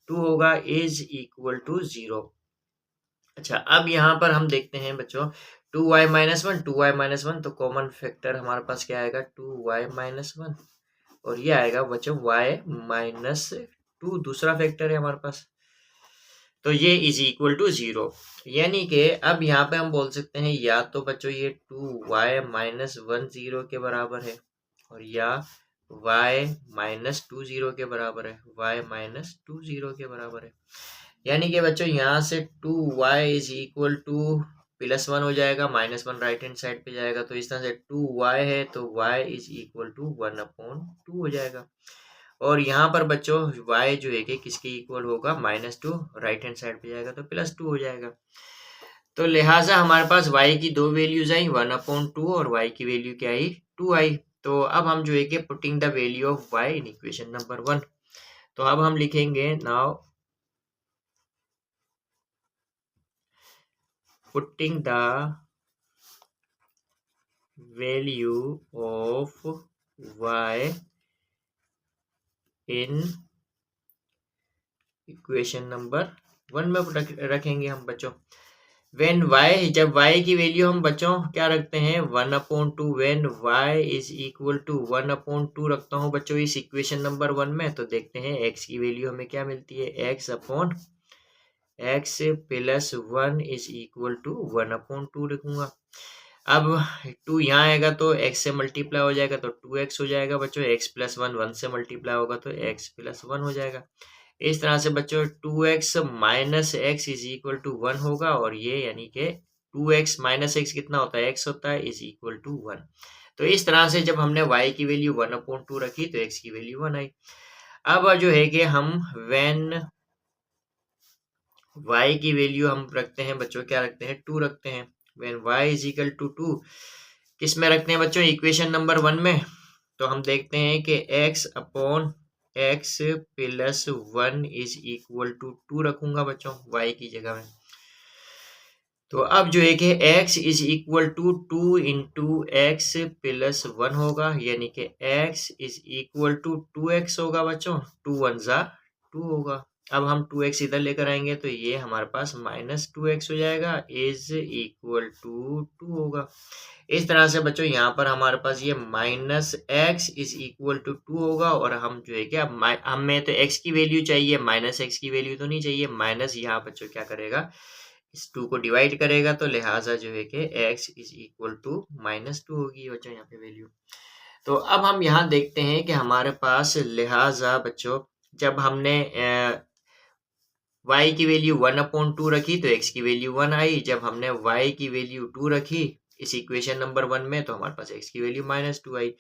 2 होगा, इज इक्वल टू 0। अच्छा, अब यहाँ पर हम देखते हैं बच्चों 2y माइनस 1 2y माइनस 1, तो कॉमन फैक्टर हमारे पास क्या आएगा 2y माइनस 1 और ये आएगा बच्चों y माइनस 2, दूसरा फैक्टर है हमारे पास, तो ये इज इक्वल टू 0। यानी कि अब यहाँ पे हम बोल सकते हैं या तो बच्चों ये 2y माइनस 1 0 के बराबर है और या y माइनस 2 0 के बराबर है, y माइनस 2 0 के बराबर है। यानी कि बच्चों यहाँ से 2y is equal to plus 1 हो जाएगा, माइनस 1 राइट हैंड साइड पे जाएगा, तो इस तरह से 2y है तो y इज इक्वल टू 1/2 हो जाएगा। और यहाँ पर बच्चों y जो है कि किसके इक्वल होगा, -2 राइट हैंड साइड पे जाएगा तो +2 हो जाएगा। तो लिहाजा हमारे पास y की दो वैल्यूज आई 1/2 और y की वैल्यू क्या आई 2 आई। तो अब हम जो है कि putting the value of y in equation number 1, तो अब हम लिखेंगे now putting the value of y in equation number 1 में रखेंगे हम बच्चों। वेन y, जब y की वैल्यू हम बच्चों क्या रखते हैं 1/2, when y is equal to 1/2 रखता हूँ बच्चों इस इक्वेशन नंबर 1 में, तो देखते हैं x की वैल्यू हमें क्या मिलती है, x upon x plus 1 is equal to 1/2 लिखूंगा। अब 2 यहाँ आएगा तो x से मल्टीप्लाई हो जाएगा तो 2x हो जाएगा बच्चों, x प्लस 1 1 से मल्टीप्लाई होगा तो x प्लस 1 हो जाएगा। इस तरह से बच्चों 2x minus X is equal to 1 होगा और ये यानी कि 2x माइनस एक्स कितना होता है, x होता है, इज इक्वल टू 1। तो इस तरह से जब हमने y की वैल्यू 1/2 रखी तो x की वैल्यू 1 आई। अब जो है कि हम व्हेन y की वैल्यू हम रखते हैं बच्चों, क्या रखते हैं 2 रखते हैं, when y is equal to 2 किस में रखते हैं बच्चों, इक्वेशन नंबर 1 में। तो हम देखते हैं कि x upon x plus 1 is equal to 2 रखूंगा बच्चों y की जगह में। तो अब जो है कि x is equal to 2 into X plus 1 होगा, यानी कि x is equal to 2x होगा बच्चों, 2 1 जा 2 होगा, अब हम 2x इधर लेकर आएंगे तो ये हमारे पास -2x हो जाएगा, इज इक्वल टू 2 होगा। इस तरह से बच्चों यहाँ पर हमारे पास ये -x इज इक्वल टू 2 होगा, और हम जो है क्या, हमें तो x की वैल्यू चाहिए, -x की वैल्यू तो नहीं चाहिए। माइनस यहाँ बच्चों क्या करेगा, इस 2 को डिवाइड करेगा, तो लिहाजा जो है कि x इज इक्वल टू -2 होगी बच्चों यहाँ पे वैल्यू। तो अब हम यहाँ देखते हैं कि हमारे पास लिहाजा बच्चों जब हमने y की वैल्यू 1/2 रखी तो x की वैल्यू 1 आई। जब हमने y की वैल्यू 2 रखी इस इक्वेशन नंबर 1 में तो हमारे पास x की वैल्यू -2 आई।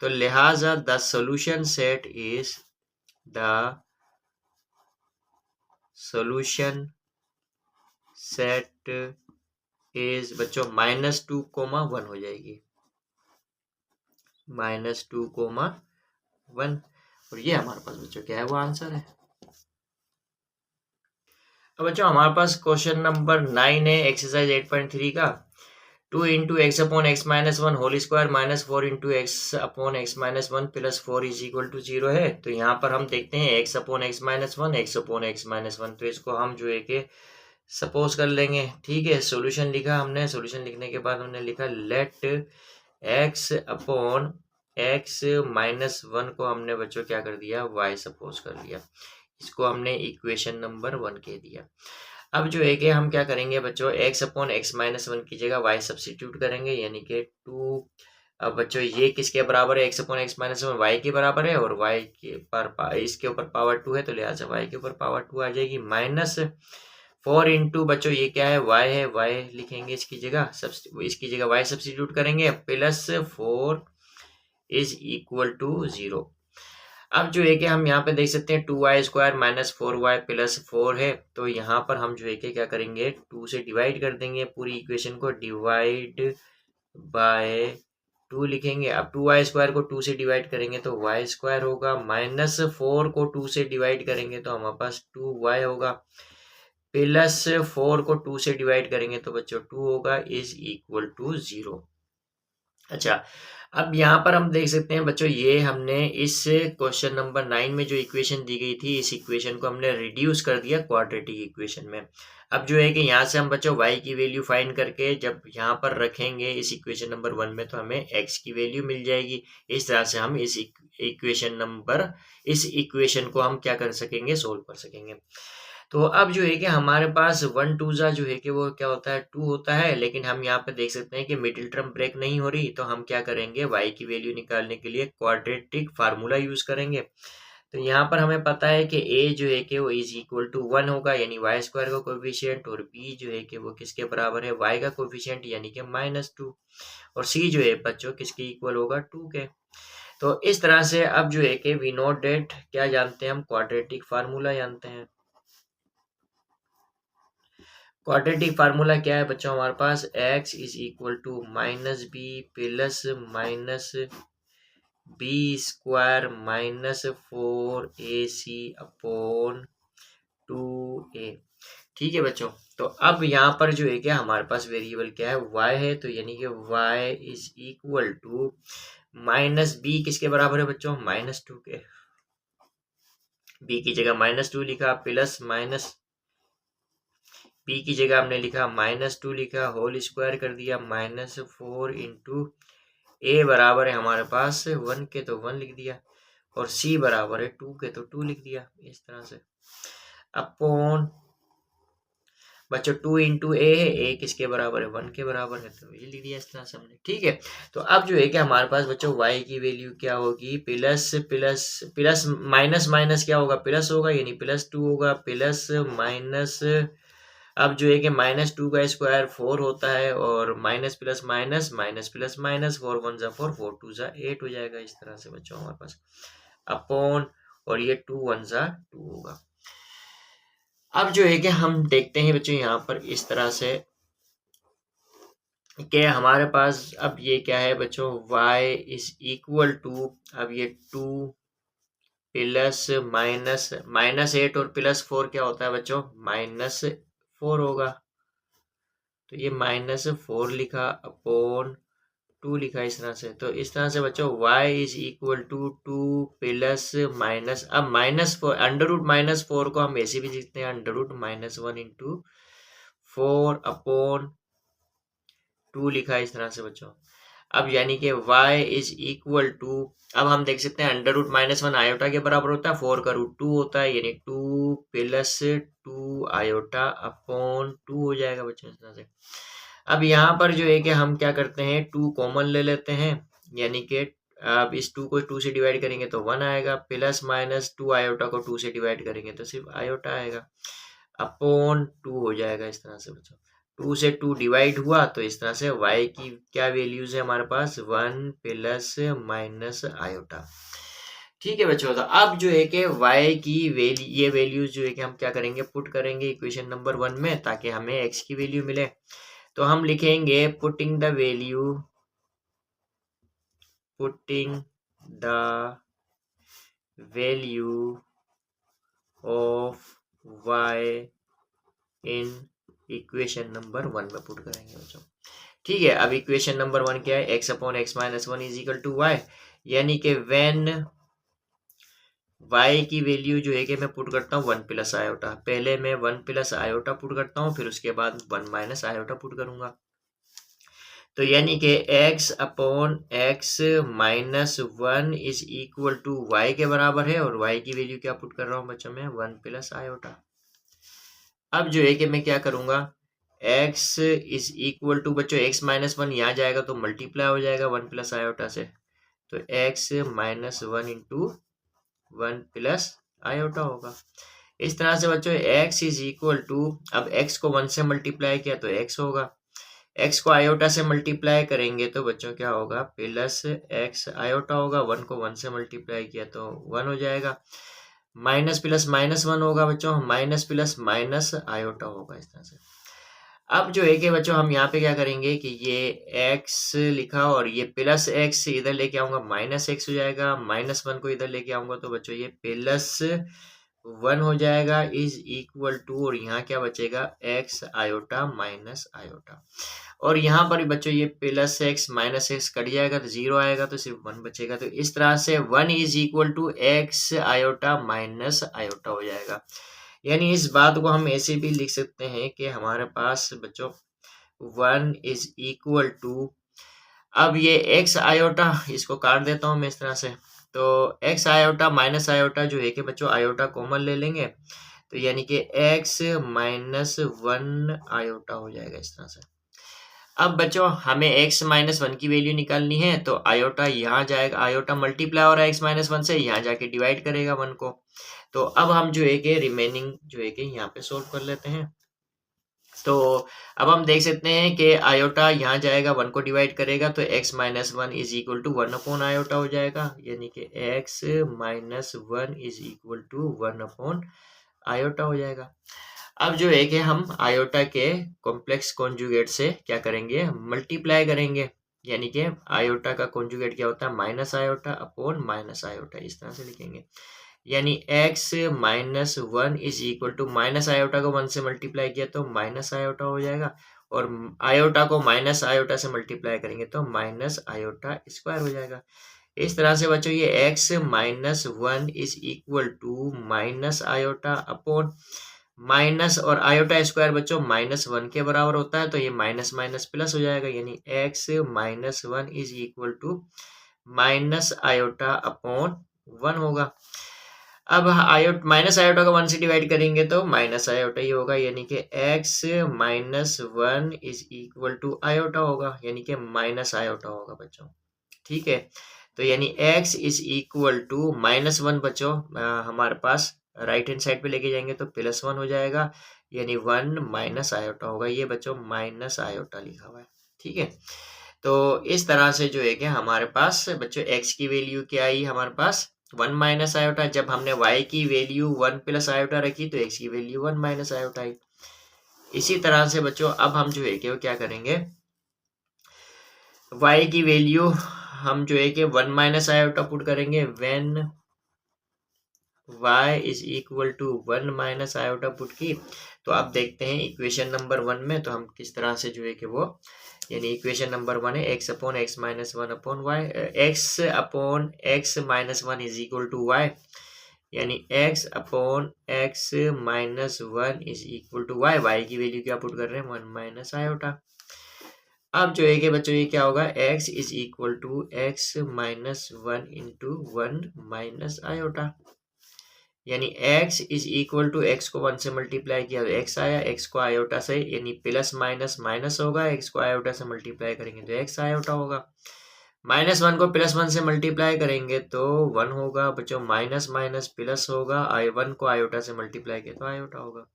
तो लिहाजा the solution set is the solution set is बच्चों -2, 1 हो जाएगी, -2, 1। और ये हमारे पास बच्चों क्या है, वो आंसर है। तो बच्चों हमारे पास क्वेश्चन नंबर 9 है एक्सरसाइज 8.3 का। 2 into X upon X minus 1 whole square -4 into X upon X minus 1 plus 4 is equal to 0 है। तो यहाँ पर हम देखते हैं X upon X minus 1, X upon X minus 1, तो इसको हम जो है कि सपोज कर लेंगे। ठीक है, सॉल्यूशन लिखा हमने। सॉल्यूशन लिखने के बाद हमने लिखा let X upon X minus 1 को हमने बच्चों क्या कर दिया, वाई सपोज कर लिया। इसको हमने इक्वेशन नंबर 1 कह दिया। अब जो है कि हम क्या करेंगे बच्चों, x अपॉन एक्स माइनस 1 की जगह y सब्सिट्यूट करेंगे, यानी कि 2। अब बच्चों ये किसके बराबर है, x upon X minus 1 y के बराबर है, और y के पर इसके ऊपर पावर 2 है, तो लिहाजा y के ऊपर पावर 2 आ जाएगी। -4 इंटू बच्चों ये क्या है, y है, y लिखेंगे इसकी जगह, इसकी जगह y सब्सिट्यूट करेंगे, +4 इज इक्वल टू 0। अब जो है कि हम यहाँ पे देख सकते हैं 2y स्क्वायर -4y प्लस 4 है, तो यहाँ पर हम जो है कि क्या करेंगे, 2 से डिवाइड कर देंगे पूरी इक्वेशन को, डिवाइड बाय 2 लिखेंगे। अब 2y स्क्वायर को 2 से डिवाइड करेंगे तो y स्क्वायर होगा, -4 को 2 से डिवाइड करेंगे तो हमारे पास 2y होगा, +4 को 2 से डिवाइड करेंगे तो बच्चों 2 होगा, इज इक्वल टू 0। अच्छा, अब यहाँ पर हम देख सकते हैं बच्चों, ये हमने इस क्वेश्चन नंबर 9 में जो इक्वेशन दी गई थी, इस इक्वेशन को हमने रिड्यूस कर दिया क्वाड्रेटिक इक्वेशन में। अब जो है कि यहाँ से हम बच्चों y की वैल्यू फाइंड करके जब यहाँ पर रखेंगे इस इक्वेशन नंबर 1 में, तो हमें x की वैल्यू मिल जाएगी। इस तरह से हम इस इक्वेशन को हम क्या कर सकेंगे, सोल्व कर सकेंगे। तो अब जो है कि हमारे पास 1 2 जा जो है कि वो क्या होता है, 2 होता है, लेकिन हम यहाँ पे देख सकते हैं कि मिडिल टर्म ब्रेक नहीं हो रही, तो हम क्या करेंगे, y की वैल्यू निकालने के लिए क्वाड्रेटिक फार्मूला यूज करेंगे। तो यहाँ पर हमें पता है कि a जो है कि वो इज इक्वल टू 1 होगा, यानी y स्क्वायर का कोफिशिएंट, और b जो है कि वो किसके बराबर है, y का कोफिशिएंट, यानी कि -2, और c जो है बच्चों किसके इक्वल होगा, 2 के। तो इस तरह से अब जो है कि वी नो डेट क्या जानते हैं हम, क्वाड्रेटिक फार्मूला जानते हैं। क्वाड्रेटिक फार्मूला क्या है बच्चों, हमारे पास x is equal to -b plus -b square -4ac upon 2a। ठीक है बच्चों, तो अब यहाँ पर जो है क्या, हमारे पास वेरिएबल क्या है, y है, तो यानी कि y is equal to -b किसके बराबर है बच्चों, -2 के। b की जगह -2 लिखा, प्लस माइनस p की जगह हमने लिखा -2 लिखा, होल स्क्वायर कर दिया, -4 इंटू a बराबर है हमारे पास 1 के, तो 1 लिख दिया, और c बराबर है 2 के, तो 2 लिख दिया। इस तरह से अपॉन बच्चों 2 इंटू a है, a किसके बराबर है, 1 के बराबर है, तो ये लिख दिया इस तरह से हमने। ठीक है, तो अब जो है कि हमारे पास बच्चों y की वैल्यू क्या होगी, plus plus plus minus minus क्या होगा, प्लस होगा, यानी +2 होगा, प्लस माइनस। अब जो है कि -2 का स्क्वायर 4 होता है, और minus plus minus minus plus minus, 4 1 जा 4, 4 2 जा 8 हो जाएगा। इस तरह से बच्चों हमारे पास अपॉन, और ये 2 1 जा 2 होगा। अब जो है कि हम देखते हैं बच्चों यहाँ पर इस तरह से कि हमारे पास अब ये क्या है बच्चों, y इज इक्वल टू, अब ये 2 प्लस -8 और +4 क्या होता है बच्चों, -4 होगा, तो ये -4 लिखा अपॉन 2 लिखा इस तरह से। तो इस तरह से बच्चों y is equal to 2 plus minus, अब -4 अंडर रूट -4 को हम ऐसे भी लिखते हैं अंडर रूट -1 इंटू 4 अपॉन 2 लिखा है इस तरह से बच्चों। अब यानी कि y इज इक्वल टू, अब हम देख सकते हैं अंडर रूट -1 आयोटा के बराबर होता है, 4 का रूट 2 होता है, यानी 2 प्लस 2 आयोटा अपॉन 2 हो जाएगा बच्चों इस तरह से। अब यहाँ पर जो है कि हम क्या करते हैं, 2 कॉमन ले लेते हैं, यानी कि अब इस 2 को 2 से डिवाइड करेंगे तो 1 आएगा, प्लस माइनस 2 आयोटा को 2 से डिवाइड करेंगे तो सिर्फ आयोटा आएगा, अपॉन 2 हो जाएगा इस तरह से बच्चों। 2 से 2 डिवाइड हुआ तो इस तरह से y की क्या वैल्यूज है हमारे पास, 1 प्लस माइनस आयोटा। ठीक है बच्चों, तो अब जो है कि y की ये वैल्यूज जो है कि हम क्या करेंगे, पुट करेंगे इक्वेशन नंबर 1 में, ताकि हमें x की वैल्यू मिले। तो हम लिखेंगे putting the value of y in equation number 1 में पुट करेंगे बच्चों। ठीक है, अब इक्वेशन नंबर 1 क्या है, x upon x minus 1 is equal to y, यानी कि व्हेन y की वैल्यू जो है कि मैं पुट करता हूँ 1 प्लस आयोटा, पहले मैं 1 प्लस आयोटा पुट करता हूँ, फिर उसके बाद 1 माइनस आयोटा पुट करूंगा। तो यानी कि x upon x minus 1 is equal to y के बराबर है, और y की वैल्यू क्या पुट कर रहा हूँ बच्चों में, 1 प्लस आयोटा। अब जो है कि मैं क्या करूंगा, x इज इक्वल टू बच्चों x माइनस 1 यहाँ जाएगा तो मल्टीप्लाई हो जाएगा 1 प्लस आयोटा से, तो x minus 1 into 1 plus iota होगा। इस तरह से बच्चों x इज इक्वल टू, अब x को 1 से मल्टीप्लाई किया तो x होगा, x को आयोटा से मल्टीप्लाई करेंगे तो बच्चों क्या होगा, प्लस x आयोटा होगा, 1 को 1 से मल्टीप्लाई किया तो 1 हो जाएगा, माइनस प्लस माइनस 1 होगा बच्चों, माइनस प्लस माइनस आयोटा होगा इस तरह से। अब जो है कि बच्चों हम यहाँ पे क्या करेंगे कि ये x लिखा और ये प्लस x इधर लेके आऊंगा माइनस x हो जाएगा, माइनस 1 को इधर लेके आऊंगा तो बच्चों ये प्लस 1 हो जाएगा इज इक्वल टू, और यहाँ क्या बचेगा, x आयोटा माइनस आयोटा, और यहाँ पर बच्चों ये plus x minus x cut जाएगा तो 0 आएगा, तो सिर्फ 1 बचेगा। तो इस तरह से 1 is equal to x iota minus iota हो जाएगा। यानी इस बात को हम ऐसे भी लिख सकते हैं कि हमारे पास बच्चों 1 इज इक्वल टू, अब ये x आयोटा इसको काट देता हूँ मैं इस तरह से, तो x आयोटा माइनस आयोटा जो है कि बच्चों आयोटा कॉमन ले लेंगे, तो यानी कि x माइनस 1 आयोटा हो जाएगा इस तरह से। अब बच्चों हमें x माइनस 1 की वैल्यू निकालनी है, तो आयोटा यहाँ जाएगा, आयोटा मल्टीप्लाई हो रहा है x माइनस 1 से, यहाँ जाके डिवाइड करेगा 1 को। तो अब हम जो है कि रिमेनिंग जो है कि यहाँ पे सोल्व कर लेते हैं। तो अब हम देख सकते हैं कि आयोटा यहाँ जाएगा 1 को डिवाइड करेगा, तो x minus 1 is equal to 1 upon iota हो जाएगा, यानी कि x minus 1 is equal to 1 upon iota हो जाएगा। अब जो है कि हम आयोटा के कॉम्प्लेक्स कॉन्जुगेट से क्या करेंगे, मल्टीप्लाई करेंगे, यानी कि आयोटा का कॉन्जुगेट क्या होता है, minus iota upon minus iota, इस तरह से लिखेंगे। यानी x minus 1 is equal to, minus iota को 1 से मल्टीप्लाई किया तो माइनस आयोटा हो जाएगा, और आयोटा को माइनस आयोटा से मल्टीप्लाई करेंगे तो माइनस आयोटा स्क्वायर हो जाएगा। इस तरह से बच्चों ये x minus 1 is equal to minus iota upon minus, और आयोटा स्क्वायर बच्चों माइनस 1 के बराबर होता है, तो ये माइनस माइनस प्लस हो जाएगा, यानी x minus 1 is equal to minus iota upon 1 होगा। अब माइनस आयोटा को 1 से डिवाइड करेंगे तो माइनस आयोटा ही होगा, यानी कि x minus 1 is equal to iota होगा, यानी कि माइनस आयोटा होगा बच्चों। ठीक है, तो यानी x is equal to minus 1 बच्चों हमारे पास राइट हैंड साइड पे लेके जाएंगे तो प्लस 1 हो जाएगा, यानी 1 माइनस आयोटा होगा, ये बच्चों माइनस आयोटा लिखा हुआ है। ठीक है, तो इस तरह से जो है कि हमारे पास बच्चों x की वैल्यू क्या आई, हमारे पास 1 माइनस आयोटा, जब हमने y की वैल्यू 1 प्लस आयोटा रखी तो x की वैल्यू 1 माइनस आयोटा आई। इसी तरह से बच्चों अब हम जो है कि क्या करेंगे, y की वैल्यू हम जो है कि 1 माइनस आयोटा पुट करेंगे, when y is equal to 1 minus iota put की, तो अब देखते हैं इक्वेशन नंबर 1 में तो हम किस तरह से जो है कि वो, यानी इक्वेशन नंबर 1 है x upon x minus 1 upon Y, x upon x minus 1 is equal to Y, यानी x upon x minus 1 is equal to Y. Y की वैल्यू क्या पुट कर रहे हैं, 1 माइनस आयोटा। अब जो है कि बच्चों ये क्या होगा, x is equal to x minus 1 into 1 minus iota, यानी x is equal to x को 1 से मल्टीप्लाई किया तो x आया, x को आयोटा से यानी प्लस माइनस माइनस होगा, x को आयोटा से मल्टीप्लाई करेंगे तो x आयोटा होगा, माइनस 1 को प्लस 1 से मल्टीप्लाई करेंगे तो 1 होगा बच्चों, माइनस माइनस प्लस होगा, i1 को आयोटा से मल्टीप्लाई किया तो आयोटा होगा।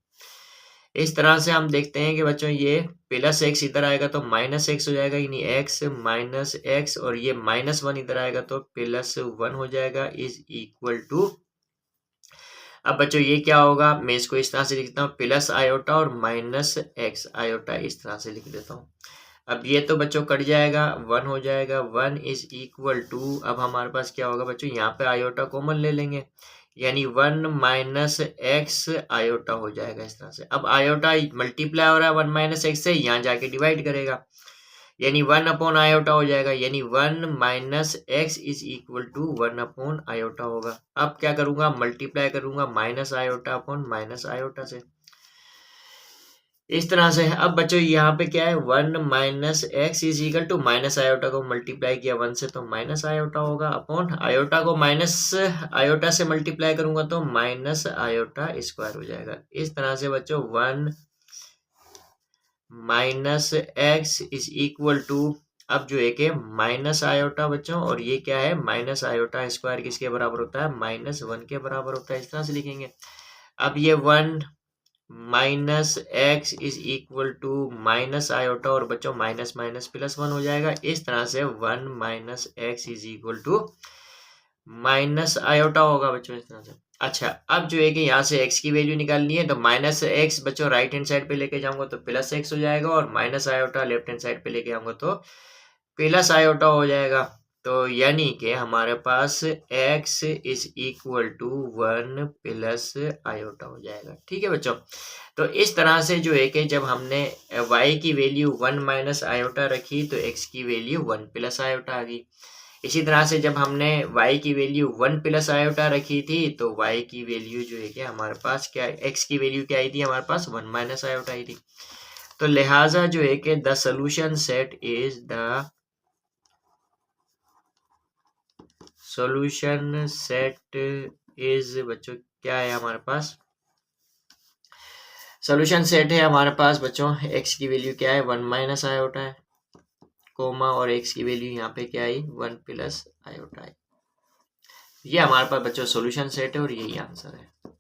इस तरह से हम देखते हैं कि बच्चों ये प्लस एक्स इधर आएगा तो माइनस एक्स हो जाएगा, यानी एक्स माइनस एक्स, और ये माइनस 1 इधर आएगा तो प्लस 1 हो जाएगा, इज इक्वल टू। अब बच्चों ये क्या होगा, मैं इसको इस तरह से लिखता हूँ, प्लस आयोटा और माइनस एक्स आयोटा, इस तरह से लिख देता हूँ। अब ये तो बच्चों कट जाएगा, 1 हो जाएगा, 1 इज इक्वल टू, अब हमारे पास क्या होगा बच्चों, यहाँ पे आयोटा कॉमन ले लेंगे, यानी 1 माइनस एक्स आयोटा हो जाएगा इस तरह से। अब आयोटा मल्टीप्लाई हो रहा है 1 माइनस एक्स से, यहाँ जाके डिवाइड करेगा, यानी 1 अपॉन आयोटा हो जाएगा, यानी 1 minus X is equal to 1 upon iota होगा। अब क्या करूंगा, मल्टीप्लाई करूंगा minus iota upon minus iota से, इस तरह से। अब बच्चों यहाँ पे क्या है, 1 minus X is equal to minus iota को मल्टीप्लाई किया 1 से तो माइनस आयोटा होगा, अपॉन आयोटा को माइनस आयोटा से मल्टीप्लाई करूंगा तो माइनस आयोटा स्क्वायर हो जाएगा। इस तरह से बच्चों 1 minus X is equal to, अब जो है कि माइनस आयोटा बच्चों, और ये क्या है, माइनस आयोटा स्क्वायर किसके बराबर होता है, माइनस 1 के बराबर होता है, इस तरह से लिखेंगे। अब ये 1 minus X is equal to minus iota, और बच्चों माइनस माइनस प्लस 1 हो जाएगा, इस तरह से 1 minus X is equal to minus iota होगा बच्चों, इस तरह से। अच्छा, अब जो है कि यहाँ से x की वैल्यू निकालनी है तो माइनस एक्स बच्चों राइट हैंड साइड पे लेके जाऊंगा तो प्लस एक्स हो जाएगा, और minus iota left hand side पे लेके आऊंगा तो प्लस आयोटा हो जाएगा। तो यानी कि हमारे पास x is equal to 1 plus iota हो जाएगा। ठीक है बच्चों, तो इस तरह से जो है कि जब हमने y की वैल्यू 1 माइनस आयोटा रखी तो x की वैल्यू 1 प्लस आयोटा आ गई। इसी तरह से जब हमने y की वैल्यू 1 प्लस आयोटा रखी थी तो y की वैल्यू जो है कि हमारे पास क्या, x की वैल्यू क्या आई थी हमारे पास, 1 माइनस आयोटा आई थी। तो लिहाजा जो है कि the solution set is, the solution set is बच्चों क्या है हमारे पास, सोल्यूशन सेट है हमारे पास बच्चों, x की वैल्यू क्या है, 1 माइनस आयोटा है, कोमा, और x की वैल्यू यहाँ पे क्या आई, 1 प्लस आयोटा आई। ये हमारे पास बच्चों सॉल्यूशन सेट है और यही आंसर है।